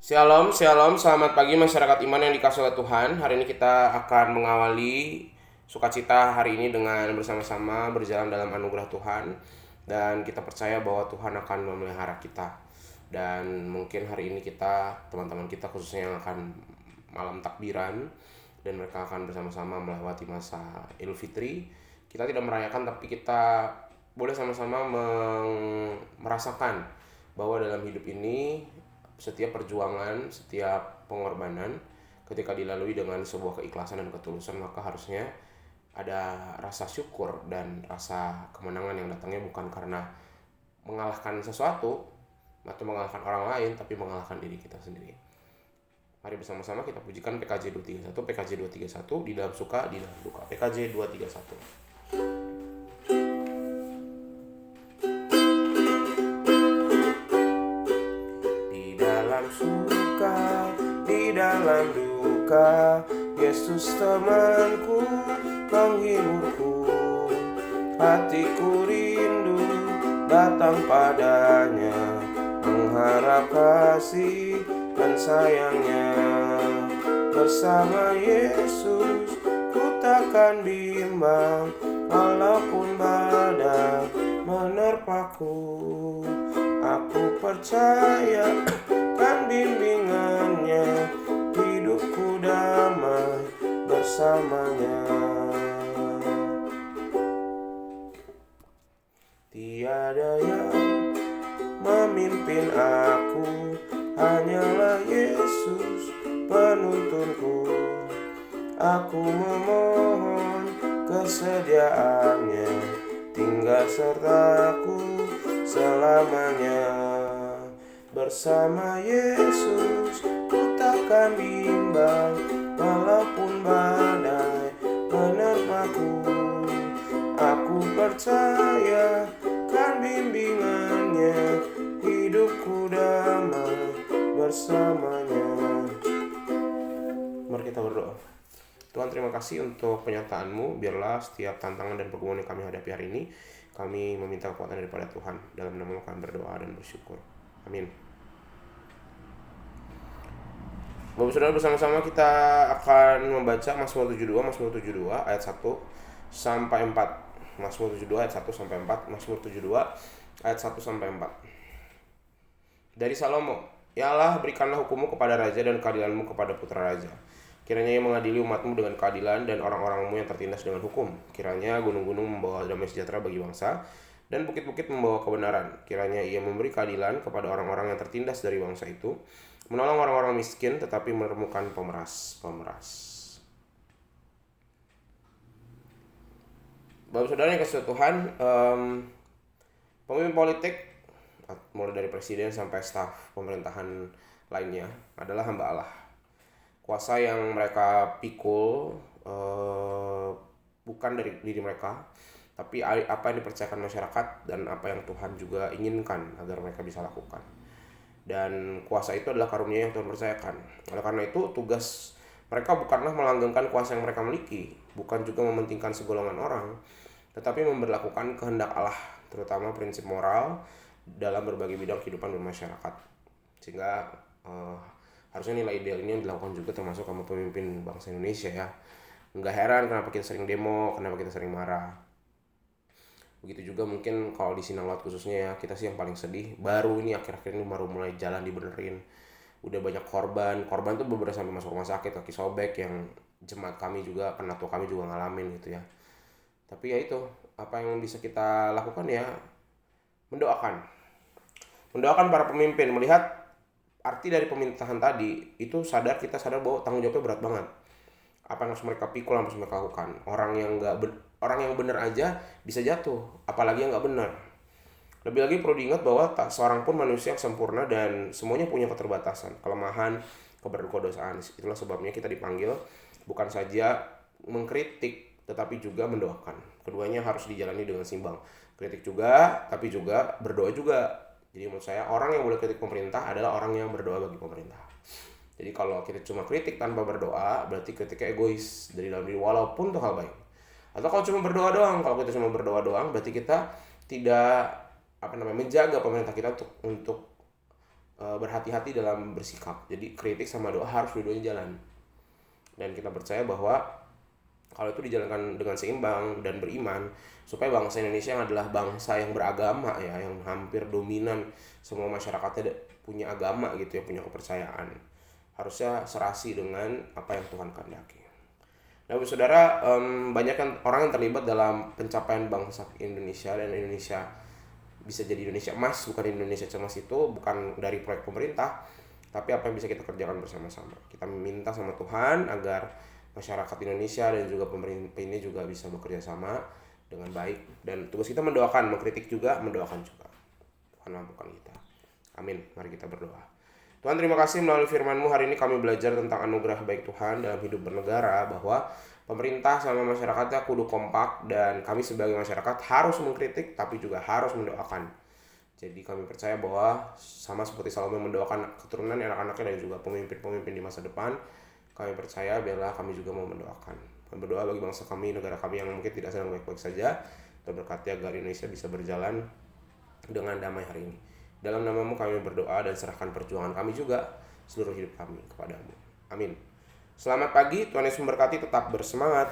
Shalom, shalom, selamat pagi masyarakat iman yang dikasihi oleh Tuhan. Hari ini kita akan mengawali sukacita hari ini dengan bersama-sama berjalan dalam anugerah Tuhan. Dan kita percaya bahwa Tuhan akan memelihara kita. Dan mungkin hari ini kita, teman-teman kita khususnya yang akan malam takbiran, dan mereka akan bersama-sama melewati masa Idul Fitri. Kita tidak merayakan, tapi kita boleh sama-sama merasakan bahwa dalam hidup ini setiap perjuangan, setiap pengorbanan ketika dilalui dengan sebuah keikhlasan dan ketulusan, maka harusnya ada rasa syukur dan rasa kemenangan yang datangnya bukan karena mengalahkan sesuatu atau mengalahkan orang lain, tapi mengalahkan diri kita sendiri. Mari bersama-sama kita pujikan PKJ 231, PKJ 231, di dalam suka, di dalam duka. PKJ 231. Suka di dalam duka, Yesus temanku, penghiburku. Hatiku rindu datang padanya, mengharap kasih dan sayangnya. Bersama Yesus ku takkan bimbang, walaupun badai menerpaku. Aku percaya kan bimbingannya, hidupku damai bersamanya. Tiada yang memimpin aku, hanyalah Yesus penuntunku. Aku memohon kesediaannya, tinggal sertaku selamanya. Bersama Yesus ku takkan bimbang, walaupun badai menerpaku. Aku percaya kan bimbingannya, hidupku damai bersamanya. Mari kita berdoa. Tuhan, terima kasih untuk penyertaan-Mu. Biarlah setiap tantangan dan pergumulan yang kami hadapi hari ini, kami meminta kekuatan daripada Tuhan. Dalam nama-Mu kami berdoa dan bersyukur. Amin. Bapak Saudara, bersama-sama kita akan membaca Mazmur 72 ayat 1 sampai 4. Mazmur 72 ayat 1 sampai 4. Mazmur 72 ayat 1 sampai 4. Dari Salomo, Ya Allah, berikanlah hukum-Mu kepada raja dan keadilan-Mu kepada putra raja. Kiranya ia mengadili umat-Mu dengan keadilan dan orang-orang-Mu yang tertindas dengan hukum. Kiranya gunung-gunung membawa damai sejahtera bagi bangsa dan bukit-bukit membawa kebenaran. Kiranya ia memberi keadilan kepada orang-orang yang tertindas dari bangsa itu, menolong orang-orang miskin tetapi menemukan pemeras. Bapak Saudara yang kasih Tuhan, pemimpin politik mulai dari presiden sampai staf pemerintahan lainnya adalah hamba Allah. Kuasa yang mereka pikul bukan dari diri mereka, tapi apa yang dipercayakan masyarakat dan apa yang Tuhan juga inginkan agar mereka bisa lakukan. Dan kuasa itu adalah karunia yang Tuhan percayakan. Oleh karena itu, tugas mereka bukanlah melanggengkan kuasa yang mereka miliki, bukan juga mementingkan segolongan orang, tetapi memberlakukan kehendak Allah, terutama prinsip moral dalam berbagai bidang kehidupan bermasyarakat. Sehingga harusnya nilai ideal ini yang dilakukan juga termasuk sama pemimpin bangsa Indonesia ya. Nggak heran kenapa kita sering demo, kenapa kita sering marah. Begitu juga mungkin kalau di Sinang Laut khususnya ya, kita sih yang paling sedih. Baru ini akhir-akhir ini baru mulai jalan dibenerin. Udah banyak korban tuh beberapa sampai masuk rumah sakit, kaki sobek, yang jemaat kami juga, penatua kami juga ngalamin gitu ya. Tapi ya itu, apa yang bisa kita lakukan ya mendoakan para pemimpin, melihat arti dari pemerintahan tadi itu kita sadar bahwa tanggung jawabnya berat banget. Apa yang harus mereka pikul, harus mereka lakukan. Orang yang benar aja bisa jatuh, apalagi yang nggak benar. Lebih lagi perlu diingat bahwa tak seorang pun manusia yang sempurna dan semuanya punya keterbatasan, kelemahan, keberkodosaan. Itulah sebabnya kita dipanggil bukan saja mengkritik, tetapi juga mendoakan. Keduanya harus dijalani dengan seimbang. Kritik juga, tapi juga berdoa juga. Jadi menurut saya orang yang boleh kritik pemerintah adalah orang yang berdoa bagi pemerintah. Jadi kalau kita cuma kritik tanpa berdoa, berarti kritiknya egois dari dalam diri, walaupun itu hal baik. Atau kalau cuma berdoa doang, berarti kita tidak menjaga pemerintah kita untuk berhati-hati dalam bersikap. Jadi kritik sama doa harus dua-duanya jalan. Dan kita percaya bahwa kalau itu dijalankan dengan seimbang dan beriman, supaya bangsa Indonesia yang adalah bangsa yang beragama ya, yang hampir dominan semua masyarakatnya punya agama gitu ya, punya kepercayaan, harusnya serasi dengan apa yang Tuhan kehendaki. Nah, saudara, banyak kan orang yang terlibat dalam pencapaian bangsa Indonesia, dan Indonesia bisa jadi Indonesia emas, bukan Indonesia cemas itu bukan dari proyek pemerintah, tapi apa yang bisa kita kerjakan bersama-sama. Kita meminta sama Tuhan agar masyarakat Indonesia dan juga pemerintah ini juga bisa bekerja sama dengan baik, dan tugas kita mendoakan, mengkritik juga, mendoakan juga. Tuhan mampukan kita. Amin. Mari kita berdoa. Tuhan, terima kasih melalui firman-Mu hari ini kami belajar tentang anugerah baik Tuhan dalam hidup bernegara, bahwa pemerintah sama masyarakatnya kudu kompak, dan kami sebagai masyarakat harus mengkritik tapi juga harus mendoakan. Jadi kami percaya bahwa sama seperti Salomo mendoakan keturunan anak-anaknya dan juga pemimpin-pemimpin di masa depan, kami percaya biarlah kami juga mau mendoakan. Kami berdoa bagi bangsa kami, negara kami yang mungkin tidak sedang baik-baik saja. Tuhan berkati agar Indonesia bisa berjalan dengan damai hari ini. Dalam nama-Mu kami berdoa dan serahkan perjuangan kami juga, seluruh hidup kami kepadamu. Amin. Selamat pagi, Tuhan Yesus memberkati, tetap bersemangat.